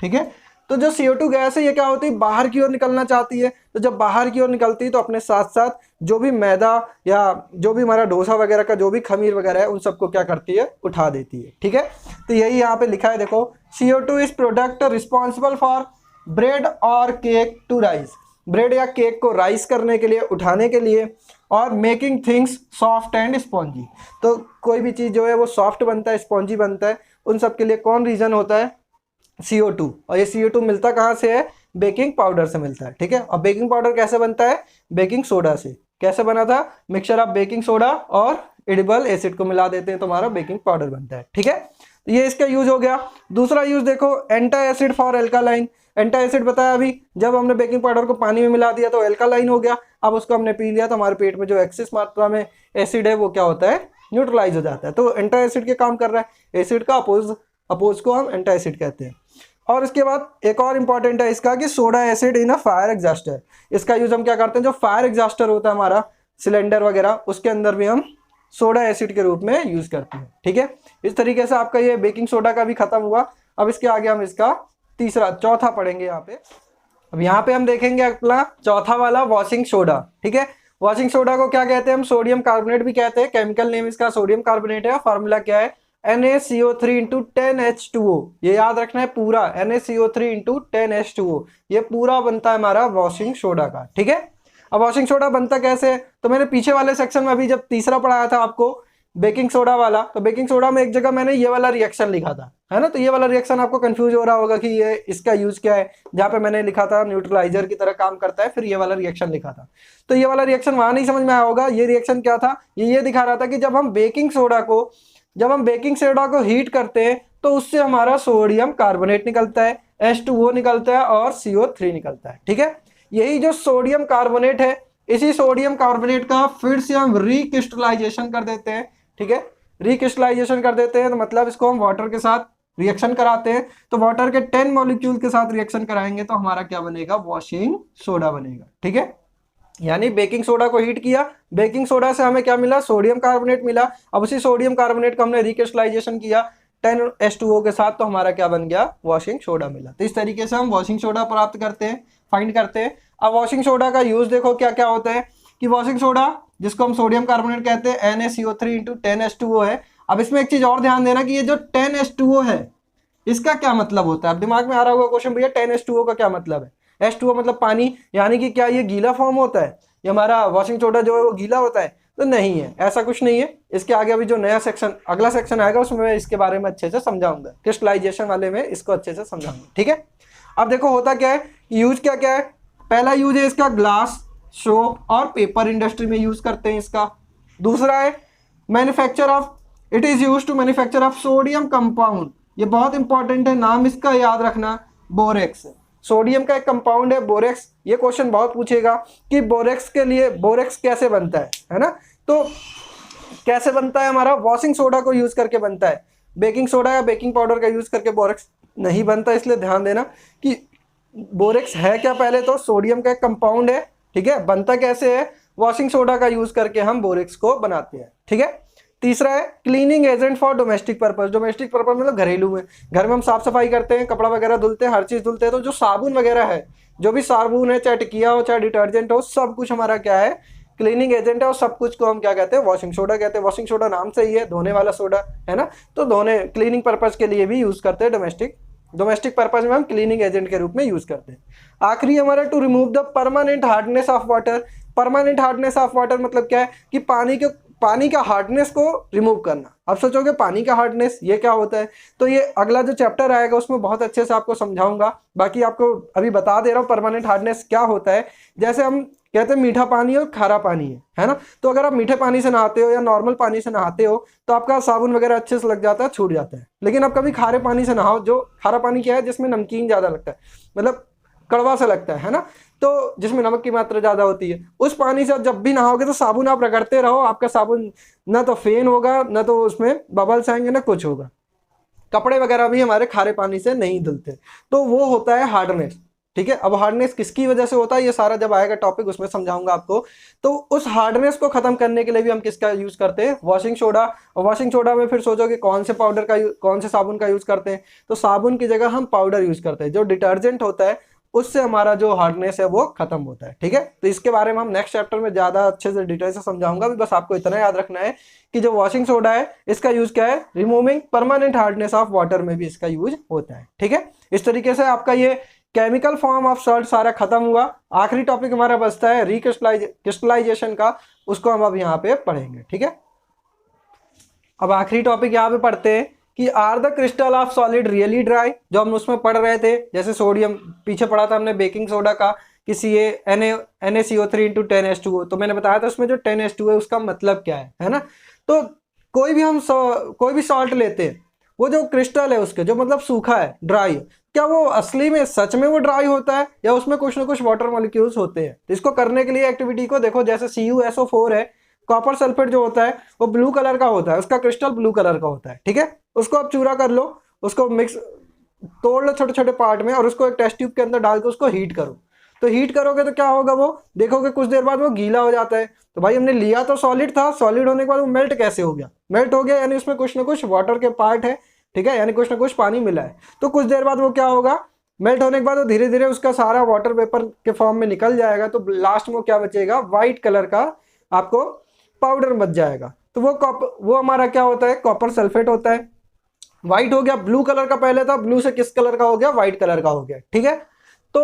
ठीक है। तो जो CO2 गैस है ये क्या होती है, बाहर की ओर निकलना चाहती है। तो जब बाहर की ओर निकलती है तो अपने साथ साथ जो भी मैदा या जो भी हमारा डोसा वगैरह का जो भी खमीर वगैरह है उन सबको क्या करती है, उठा देती है, ठीक है। तो यही यहाँ पे लिखा है, देखो CO2 is product responsible for bread और केक टू राइस। ब्रेड या केक को राइस करने के लिए, उठाने के लिए, और making things soft and spongy. तो कोई भी चीज़ जो है वो सॉफ्ट बनता है, स्पॉन्जी बनता है, उन सब के लिए कौन रीजन होता है, CO2। और ये CO2 मिलता कहाँ से है, बेकिंग पाउडर से मिलता है, ठीक है। और बेकिंग पाउडर कैसे बनता है, बेकिंग सोडा से। कैसे बना था, मिक्सचर ऑफ बेकिंग सोडा और एडिबल एसिड को मिला देते हैं तो हमारा बेकिंग पाउडर बनता है। ठीक है, तो ये इसका यूज हो गया। दूसरा यूज देखो, anti acid for alkaline. Anti acid बताया अभी, जब हमने बेकिंग पाउडर को पानी में मिला दिया तो एल्कालाइन हो गया। अब उसको हमने पी लिया तो हमारे पेट में जो एक्सेस मात्रा में एसिड है वो क्या होता है, न्यूट्रलाइज हो जाता है। तो एंटी एसिड के काम कर रहा है। एसिड का अपोज को हम एंटी एसिड कहते हैं। और इसके बाद एक और इंपॉर्टेंट है इसका कि soda acid in a fire exhauster. इसका यूज हम क्या करते हैं, जो फायर एग्जॉस्टर होता है हमारा सिलेंडर वगैरह, उसके अंदर भी हम सोडा एसिड के रूप में यूज करते हैं। ठीक है, इस तरीके से आपका ये बेकिंग सोडा का भी खत्म हुआ। अब इसके आगे हम इसका चौथा पढ़ेंगे यहाँ पे। अब यहाँ पे हम देखेंगे अपना चौथा वाला वॉशिंग सोडा। ठीक है, वॉशिंग सोडा को क्या कहते हैं हम, सोडियम कार्बोनेट भी कहते हैं। केमिकल नेम इसका सोडियम कार्बोनेट है। फॉर्मूला क्या है, NaCO3 × 10H2O। ये याद रखना है पूरा, NaCO3 × 10H2O। ये पूरा बनता है हमारा वॉशिंग सोडा का। ठीक है, अब वॉशिंग सोडा बनता कैसे है, तो मैंने पीछे वाले सेक्शन में अभी जब तीसरा पढ़ाया था आपको बेकिंग सोडा वाला, तो बेकिंग सोडा में एक जगह मैंने ये वाला रिएक्शन लिखा था, है ना। तो ये वाला रिएक्शन आपको कंफ्यूज हो रहा होगा कि ये इसका यूज क्या है। जहाँ पे मैंने लिखा था न्यूट्रलाइजर की तरह काम करता है, फिर ये वाला रिएक्शन लिखा था। तो ये वाला रिएक्शन वहां नहीं समझ में आया होगा। ये रिएक्शन क्या था, ये दिखा रहा था कि जब हम बेकिंग सोडा को हीट करते हैं तो उससे हमारा सोडियम कार्बोनेट निकलता है, H2O निकलता है और CO3 निकलता है। ठीक है, यही जो सोडियम कार्बोनेट है, इसी सोडियम कार्बोनेट का फिर से हम रिक्रिस्टलाइजेशन कर देते हैं। ठीक है, रिक्रिस्टलाइजेशन कर देते हैं तो मतलब इसको हम वाटर के साथ रिएक्शन कराते हैं। तो वाटर के 10 मॉलिक्यूल के साथ रिएक्शन कराएंगे तो हमारा क्या बनेगा, वॉशिंग सोडा बनेगा। ठीक है, यानी बेकिंग सोडा को हीट किया, बेकिंग सोडा से हमें क्या मिला, सोडियम कार्बोनेट मिला। अब उसी सोडियम कार्बोनेट को हमने रिक्रिस्टलाइजेशन किया 10H2O के साथ, तो हमारा क्या बन गया, वॉशिंग सोडा मिला। तो इस तरीके से हम वॉशिंग सोडा प्राप्त करते हैं, फाइंड करते हैं। अब वॉशिंग सोडा का यूज देखो क्या क्या होता है कि वॉशिंग सोडा जिसको हम सोडियम कार्बोनेट कहते हैं NaCO3 × 10H2O है। अब इसमें एक चीज और ध्यान देना कि ये जो 10H2O है इसका क्या मतलब होता है। अब दिमाग में आ रहा होगा क्वेश्चन, भैया 10H2O का क्या मतलब है। H2O मतलब पानी, यानी कि क्या ये गीला फॉर्म होता है, ये हमारा वॉशिंग सोडा जो है वो गीला होता है, तो नहीं है, ऐसा कुछ नहीं है। इसके आगे अभी जो नया सेक्शन, अगला सेक्शन आएगा उसमें मैं इसके बारे में अच्छे से समझाऊंगा, क्रिस्टलाइजेशन वाले में इसको अच्छे से समझाऊंगा। ठीक है, अब देखो होता क्या है, यूज क्या क्या है। पहला यूज है इसका ग्लास, सोप और पेपर इंडस्ट्री में यूज करते हैं इसका। दूसरा है manufacture of, it is use to manufacture of sodium compound. ये बहुत इंपॉर्टेंट है, नाम इसका याद रखना, बोरेक्स। सोडियम का एक कंपाउंड है बोरेक्स। ये क्वेश्चन बहुत पूछेगा कि बोरेक्स के लिए बोरेक्स कैसे बनता है ना। तो कैसे बनता है, हमारा वॉशिंग सोडा को यूज करके बनता है। बेकिंग सोडा या बेकिंग पाउडर का यूज करके बोरेक्स नहीं बनता, इसलिए ध्यान देना कि बोरेक्स है क्या। पहले तो सोडियम का एक कंपाउंड है, ठीक है, बनता कैसे है, वॉशिंग सोडा का यूज करके हम बोरेक्स को बनाते हैं। ठीक है, तीसरा है cleaning agent for domestic purpose. Domestic purpose मतलब घरेलू में, घर में हम साफ सफाई करते हैं, कपड़ा वगैरह धुलते हैं, हर चीज धुलते हैं, तो जो साबुन वगैरह है, जो भी साबुन है, चाहे टिकिया हो चाहे डिटर्जेंट हो, सब कुछ हमारा क्या है, क्लीनिंग एजेंट है। और सब कुछ को हम क्या कहते हैं, वॉशिंग सोडा कहते हैं। वॉशिंग सोडा नाम से ही है, धोने वाला सोडा है ना, तो धोने क्लीनिंग पर्पज के लिए भी यूज करते हैं। डोमेस्टिक पर्पज में हम क्लीनिंग एजेंट के रूप में यूज करते हैं। आखिरी हमारा to remove the permanent hardness of water. Permanent hardness of water मतलब क्या है कि पानी का हार्डनेस को रिमूव करना। अब सोचोगे पानी का हार्डनेस ये क्या होता है, तो ये अगला जो चैप्टर आएगा उसमें बहुत अच्छे से आपको समझाऊंगा। बाकी आपको अभी बता दे रहा हूँ परमानेंट हार्डनेस क्या होता है। जैसे हम कहते हैं मीठा पानी और खारा पानी है ना, तो अगर आप मीठे पानी से नहाते हो या नॉर्मल पानी से नहाते हो तो आपका साबुन वगैरह अच्छे से लग जाता है, छूट जाता है। लेकिन आप कभी खारे पानी से नहाओ, जो खारा पानी क्या है, जिसमें नमकीन ज़्यादा लगता है, मतलब कड़वा सा लगता है ना, तो जिसमें नमक की मात्रा ज़्यादा होती है, उस पानी से जब भी नहाओगे तो साबुन आप रगड़ते रहो, आपका साबुन ना तो फेन होगा, ना तो उसमें बबल्स आएंगे, ना कुछ होगा। कपड़े वगैरह भी हमारे खारे पानी से नहीं धुलते, तो वो होता है हार्डनेस। ठीक है, अब हार्डनेस किसकी वजह से होता है, ये सारा जब आएगा टॉपिक उसमें समझाऊंगा आपको। तो उस हार्डनेस को खत्म करने के लिए भी हम किसका यूज करते हैं, वॉशिंग सोडा। और वॉशिंग सोडा में फिर सोचोगे कौन से पाउडर का कौन से साबुन का यूज करते हैं, तो साबुन की जगह हम पाउडर यूज करते हैं। जो डिटर्जेंट होता है उससे हमारा जो हार्डनेस है वो खत्म होता है। ठीक है, तो इसके बारे में हम नेक्स्ट चैप्टर में ज्यादा अच्छे से डिटेल से समझाऊंगा। अभी बस आपको इतना याद रखना है कि जो वॉशिंग सोडा है इसका यूज क्या है, removing permanent hardness of water में भी इसका यूज होता है। ठीक है, इस तरीके से आपका ये केमिकल फॉर्म ऑफ सॉल्ट सारा खत्म हुआ। आखिरी टॉपिक हमारा बचता है रिक्रिस्टलाइजेशन का, उसको हम अब यहाँ पे पढ़ेंगे। ठीक है, अब आखिरी टॉपिक यहाँ पे पढ़ते हैं कि are the crystal of solid really dry. जो हम उसमें पढ़ रहे थे, जैसे सोडियम पीछे पढ़ा था हमने बेकिंग सोडा का कि NaCO3 इंटू 10H2O, तो मैंने बताया था उसमें जो 10H2O है उसका मतलब क्या है ना। तो कोई भी सॉल्ट लेते हैं, वो जो क्रिस्टल है उसके जो मतलब सूखा है, ड्राई, क्या वो असली में सच में वो ड्राई होता है या उसमें कुछ ना कुछ वाटर मॉलिक्यूल्स होते हैं। तो इसको करने के लिए एक्टिविटी को देखो, जैसे CuSO4 है, कॉपर सल्फेट जो होता है वो ब्लू कलर का होता है, उसका क्रिस्टल ब्लू कलर का होता है, ठीक है। उसको आप चूरा कर लो, उसको मिक्स तोड़ लो छोटे छोटे पार्ट में और उसको एक टेस्ट ट्यूब के अंदर डाल के उसको हीट करो। तो हीट करोगे तो क्या होगा, वो देखोगे कुछ देर बाद वो गीला हो जाता है। तो भाई हमने लिया तो सॉलिड था, सॉलिड होने के बाद वो मेल्ट कैसे हो गया, मेल्ट हो गया यानी उसमें कुछ ना कुछ वाटर के पार्ट है, ठीक है, यानी कुछ ना कुछ पानी मिला है। तो कुछ देर बाद वो क्या होगा, मेल्ट होने के बाद वो धीरे धीरे उसका सारा वाटर वेपर के फॉर्म में निकल जाएगा। तो लास्ट में क्या बचेगा, व्हाइट कलर का आपको पाउडर बच जाएगा। तो वो हमारा क्या होता है, कॉपर सल्फेट होता है। व्हाइट हो गया, ब्लू कलर का पहले था, ब्लू से किस कलर का हो गया, व्हाइट कलर का हो गया, ठीक है। तो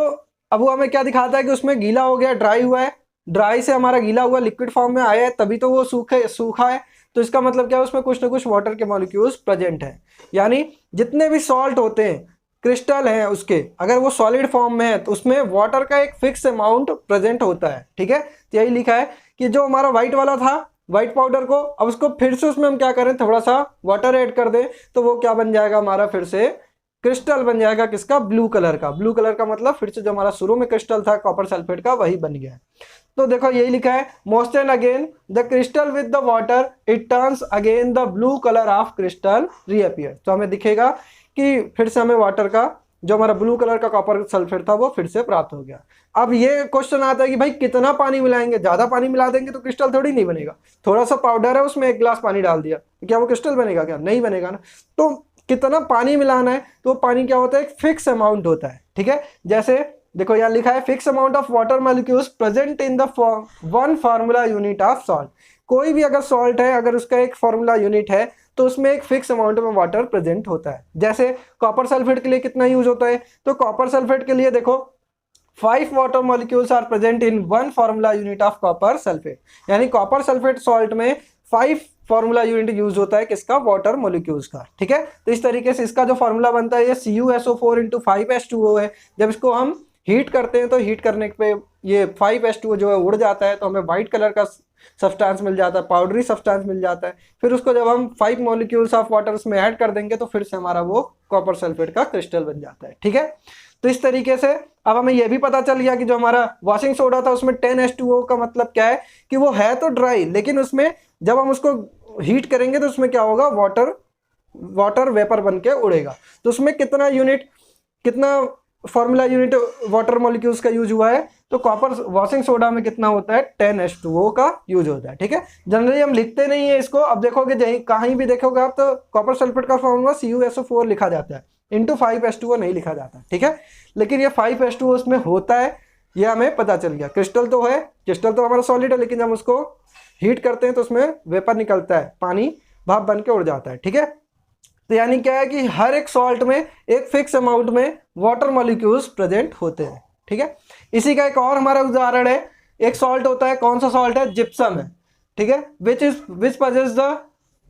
अब वो हमें क्या दिखाता है कि उसमें गीला हो गया, ड्राई हुआ है, ड्राई से हमारा गीला हुआ लिक्विड फॉर्म में आया है, तभी तो वो सूखा है। तो इसका मतलब क्या है, उसमें कुछ ना कुछ वाटर के मॉलिक्यूल्स प्रेजेंट है। यानी जितने भी सॉल्ट होते हैं, क्रिस्टल हैं उसके, अगर वो सॉलिड फॉर्म में है तो उसमें वाटर का एक फिक्स अमाउंट प्रेजेंट होता है, ठीक है। तो यही लिखा है कि जो हमारा व्हाइट वाला था, व्हाइट पाउडर को, अब उसको फिर से उसमें हम क्या करें, थोड़ा सा वाटर ऐड कर दें, तो वो क्या बन जाएगा हमारा, फिर से क्रिस्टल बन जाएगा, किसका, ब्लू कलर का। ब्लू कलर का मतलब फिर से जो हमारा शुरू में क्रिस्टल था कॉपर सल्फेट का, वही बन गया है। तो देखो यही लिखा है, most and again the crystal with the water it turns again the blue colour of crystal reappear. तो हमें दिखेगा कि फिर से हमें वाटर का जो हमारा ब्लू कलर का कॉपर सल्फेट था वो फिर से प्राप्त हो गया। अब ये क्वेश्चन आता है कि भाई कितना पानी मिलाएंगे, ज्यादा पानी मिला देंगे तो क्रिस्टल थोड़ी नहीं बनेगा। थोड़ा सा पाउडर है उसमें 1 गिलास पानी डाल दिया, तो क्या वो क्रिस्टल बनेगा, क्या नहीं बनेगा ना। तो कितना पानी मिलाना है, तो पानी क्या होता है, एक फिक्स अमाउंट होता है, ठीक है। जैसे देखो यहाँ लिखा है, fix amount of water molecules present in the one formula unit of salt. कोई भी अगर सॉल्ट है, अगर उसका एक फार्मूला यूनिट है तो उसमें एक फिक्स अमाउंट में वाटर प्रेजेंट होता है। जैसे कॉपर सल्फेट के लिए कितना यूज होता है, तो कॉपर सल्फेट के लिए देखो 5 water molecules are present in 1 formula unit of copper sulphate. यानी कॉपर सल्फेट सॉल्ट में 5 फार्मूला यूनिट यूज होता है, किसका, वाटर मॉलिक्यूल्स का, ठीक है। तो इस तरीके से इसका जो फार्मूला बनता है ये CuSO4 इंटू 5H2O है। जब इसको हम हीट करते हैं तो हीट करने पे ये 5H2O जो है उड़ जाता है, तो हमें व्हाइट कलर का सब्सटेंस मिल जाता है, पाउडरी सब्सटेंस मिल जाता है। फिर उसको जब हम 5 मॉलिक्यूल्स ऑफ वाटर उसमें ऐड कर देंगे तो फिर से हमारा वो कॉपर सल्फेट का क्रिस्टल बन जाता है, ठीक है। तो इस तरीके से अब हमें यह भी पता चल गया कि जो हमारा वॉशिंग सोडा था उसमें 10H2O का मतलब क्या है, कि वो है तो ड्राई, लेकिन उसमें जब हम उसको हीट करेंगे तो उसमें क्या होगा, वाटर वेपर बन के उड़ेगा। तो उसमें कितना फॉर्मूला यूनिट वाटर मॉलिक्यूल्स का यूज हुआ है, तो कॉपर वॉशिंग सोडा में कितना होता है, 10H2O का यूज होता है, ठीक है। जनरली हम लिखते नहीं है इसको, अब देखोगे कहीं भी देखोगे आप तो कॉपर सल्फेट का फॉर्मूला CuSO4 लिखा जाता है, इंटू 5H2O नहीं लिखा जाता, ठीक है। लेकिन ये 5H2O उसमें होता है, ये हमें पता चल गया। क्रिस्टल तो है, क्रिस्टल तो हमारा सॉलिड है, लेकिन जब उसको हीट करते हैं तो उसमें वेपर निकलता है, पानी भाप बन के उड़ जाता है, ठीक है। तो यानी क्या है कि हर एक सॉल्ट में एक फिक्स अमाउंट में वाटर मॉलिक्यूल्स प्रेजेंट होते हैं, ठीक है। इसी का एक और हमारा उदाहरण है, एक सॉल्ट होता है, कौन सा सॉल्ट है, जिप्सम है, ठीक है, विच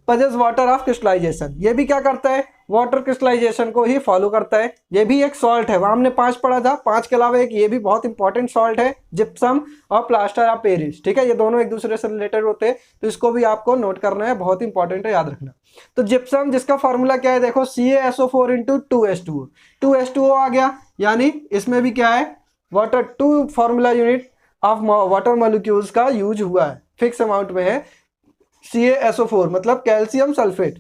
पजेस वाटर ऑफ क्रिस्टलाइजेशन। ये भी क्या करता है, वाटर क्रिस्टलाइजेशन को ही फॉलो करता है। ये भी एक सॉल्ट है, वहां हमने 5 पढ़ा था, 5 के अलावा एक ये भी बहुत इंपॉर्टेंट सॉल्ट है, जिप्सम और प्लास्टर ऑफ पेरिस, ठीक है। ये दोनों एक दूसरे से रिलेटेड होते हैं, तो इसको भी आपको नोट करना है, बहुत इंपॉर्टेंट है, याद रखना। तो जिप्सम जिसका फॉर्मूला क्या है, देखो CaSO4 इंटू 2H2O, 2H2O आ गया, यानी इसमें भी क्या है, water 2 formula unit of water molecules का यूज हुआ है, फिक्स अमाउंट में है। CaSO4 मतलब कैल्शियम सल्फेट,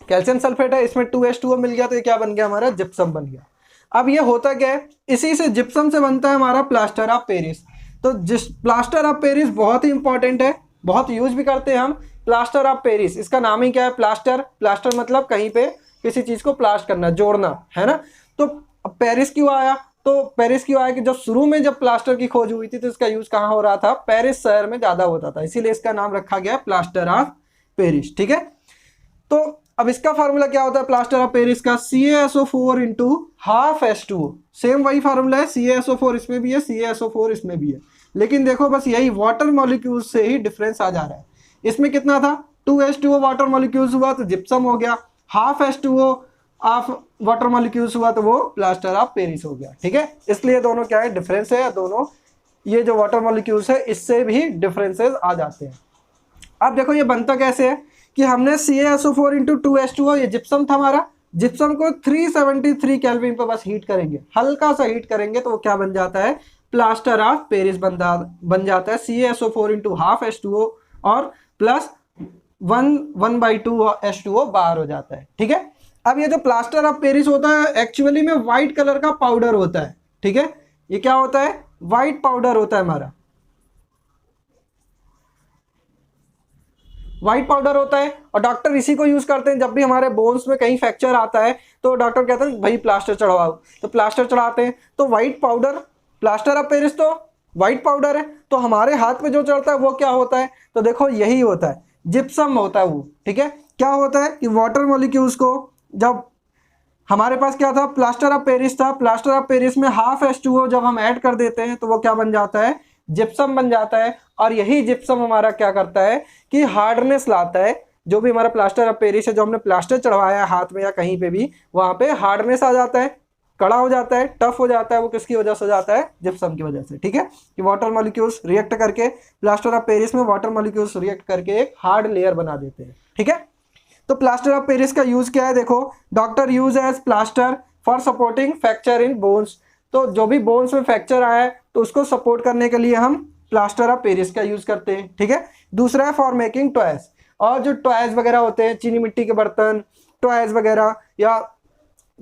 कैल्शियम सल्फेट है, इसमें 2H2O मिल गया, तो ये क्या बन गया, हमारा जिप्सम बन गया। अब ये होता क्या है, इसी से जिप्सम से बनता है हमारा प्लास्टर ऑफ पेरिस। तो जिस प्लास्टर ऑफ पेरिस बहुत ही इंपॉर्टेंट है, बहुत यूज भी करते हैं हम। प्लास्टर ऑफ पेरिस, इसका नाम ही क्या है, प्लास्टर मतलब कहीं पे किसी चीज को प्लास्ट करना, जोड़ना, है ना। तो पेरिस क्यों आया, तो पेरिस क्यों आया कि जब शुरू में जब प्लास्टर की खोज हुई थी तो इसका यूज कहाँ हो रहा था, पेरिस शहर में ज्यादा होता था, इसीलिए इसका नाम रखा गया प्लास्टर ऑफ पेरिस, ठीक है। तो अब इसका फार्मूला क्या होता है प्लास्टर ऑफ पेरिस का, CaSO4 into half H2O। Same वही फार्मूला है, CaSO4 इसमें भी है, CaSO4 इसमें भी है, लेकिन देखो बस यही वाटर मॉलिक्यूल से ही डिफरेंस आ जा रहा है। इसमें कितना था, 2H2O वाटर मॉलिक्यूल्स हुआ तो जिप्सम हो गया, half H2O of water molecules हुआ तो वो प्लास्टर ऑफ पेरिस हो गया। ठीक है, इसलिए दोनों क्या है, डिफरेंस है, दोनों ये जो वाटर मॉलिक्यूल्स है इससे भी डिफरेंसेस आ जाते हैं। अब देखो ये बनता कैसे है कि हमने CaSO4 इंटू 2H2O, ये जिप्सम था हमारा, जिप्सम को 373 केल्विन पर बस हीट करेंगे, हल्का सा हीट करेंगे तो वो क्या बन जाता है, प्लास्टर ऑफ पेरिस बन जाता है। CaSO4 इंटू हाफ H2O और प्लस 1/2 H2O बाहर हो जाता है। ठीक है, अब ये जो प्लास्टर ऑफ पेरिस होता है एक्चुअली में व्हाइट कलर का पाउडर होता है। ठीक है, ये क्या होता है, व्हाइट पाउडर होता है हमारा, व्हाइट पाउडर होता है। और डॉक्टर इसी को यूज करते हैं जब भी हमारे बोन्स में कहीं फ्रैक्चर आता है तो डॉक्टर कहते हैं भाई प्लास्टर चढ़वाओ, तो प्लास्टर चढ़ाते हैं। तो white powder, plaster of Paris तो व्हाइट पाउडर है, तो हमारे हाथ में जो चढ़ता है वो क्या होता है, तो देखो यही होता है, जिप्सम होता है वो। ठीक है, क्या होता है कि वाटर मॉलिक्यूल्स को, जब हमारे पास क्या था, प्लास्टर ऑफ पेरिस था, प्लास्टर ऑफ पेरिस में हाफ H2O जब हम ऐड कर देते हैं तो वो क्या बन जाता है, जिप्सम बन जाता है। और यही जिप्सम हमारा क्या करता है कि हार्डनेस लाता है, जो भी हमारा प्लास्टर ऑफ पेरिस है, जो हमने प्लास्टर चढ़वाया है हाथ में या कहीं पे भी, वहां पे हार्डनेस आ जाता है, कड़ा हो जाता है, टफ हो जाता है। वो किसकी वजह से हो जाता है, जिप्सम की वजह से। ठीक है, कि वाटर मॉलिक्यूल्स रिएक्ट करके, प्लास्टर ऑफ पेरिस में वाटर मॉलिक्यूल्स रिएक्ट करके एक हार्ड लेयर बना देते हैं। ठीक है, तो प्लास्टर ऑफ पेरिस का यूज क्या है, देखो doctor use as plaster for supporting fracture in bones. तो जो भी बोन्स में फ्रैक्चर आया है तो उसको सपोर्ट करने के लिए हम प्लास्टर ऑफ पेरिस का यूज करते हैं। ठीक है, दूसरा है फॉर मेकिंग टॉयज, और जो टॉयज वगैरह होते हैं, चीनी मिट्टी के बर्तन, टॉयज वगैरह, या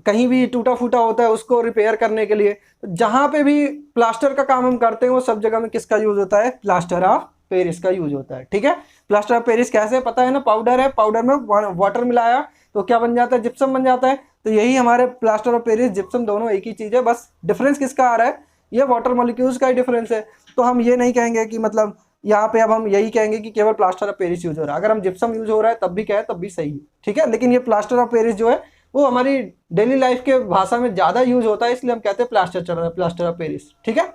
कहीं भी टूटा फूटा होता है उसको रिपेयर करने के लिए, तो जहां पे भी प्लास्टर का काम हम करते हैं वो सब जगह में किसका यूज होता है, प्लास्टर ऑफ पेरिस का यूज होता है। ठीक है, प्लास्टर ऑफ पेरिस कैसे पता है ना, पाउडर है, पाउडर में वाटर मिलाया तो क्या बन जाता है, जिप्सम बन जाता है। तो यही हमारे प्लास्टर ऑफ पेरिस, जिप्सम दोनों एक ही चीज है, बस डिफरेंस किसका आ रहा है, ये वाटर मॉलिक्यूल्स का ही डिफरेंस है। तो हम ये नहीं कहेंगे कि मतलब यहाँ पे अब हम यही कहेंगे कि केवल प्लास्टर ऑफ पेरिस यूज हो रहा है, अगर हम जिप्सम यूज हो रहा है तब भी क्या है, तब भी सही है। ठीक है, लेकिन ये प्लास्टर ऑफ पेरिस जो है वो हमारी डेली लाइफ के भाषा में ज्यादा यूज होता है, इसलिए हम कहते हैं प्लास्टर चढ़ रहा है, प्लास्टर ऑफ पेरिस। ठीक है,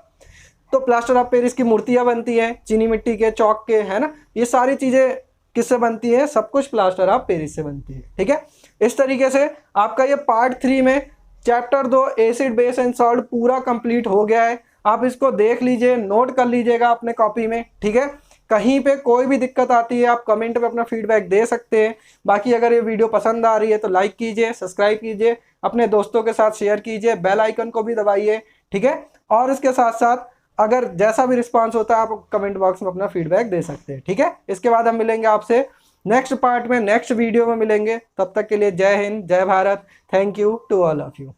तो प्लास्टर ऑफ पेरिस की मूर्तियां बनती है चीनी मिट्टी के, चौक के, है ना, ये सारी चीजें किससे बनती है, सब कुछ प्लास्टर ऑफ पेरिस से बनती है। ठीक है, इस तरीके से आपका ये पार्ट 3 में chapter 2 acid base and salt पूरा कंप्लीट हो गया है। आप इसको देख लीजिए, नोट कर लीजिएगा अपने कॉपी में। ठीक है, कहीं पे कोई भी दिक्कत आती है आप कमेंट में अपना फीडबैक दे सकते हैं। बाकी अगर ये वीडियो पसंद आ रही है तो लाइक कीजिए, सब्सक्राइब कीजिए, अपने दोस्तों के साथ शेयर कीजिए, बेल आइकन को भी दबाइए। ठीक है, और इसके साथ साथ अगर जैसा भी रिस्पांस होता है आप कमेंट बॉक्स में अपना फीडबैक दे सकते हैं। ठीक है, इसके बाद हम मिलेंगे आपसे नेक्स्ट पार्ट में, नेक्स्ट वीडियो में मिलेंगे। तब तक के लिए जय हिंद, जय Bharat, thank you to all of you.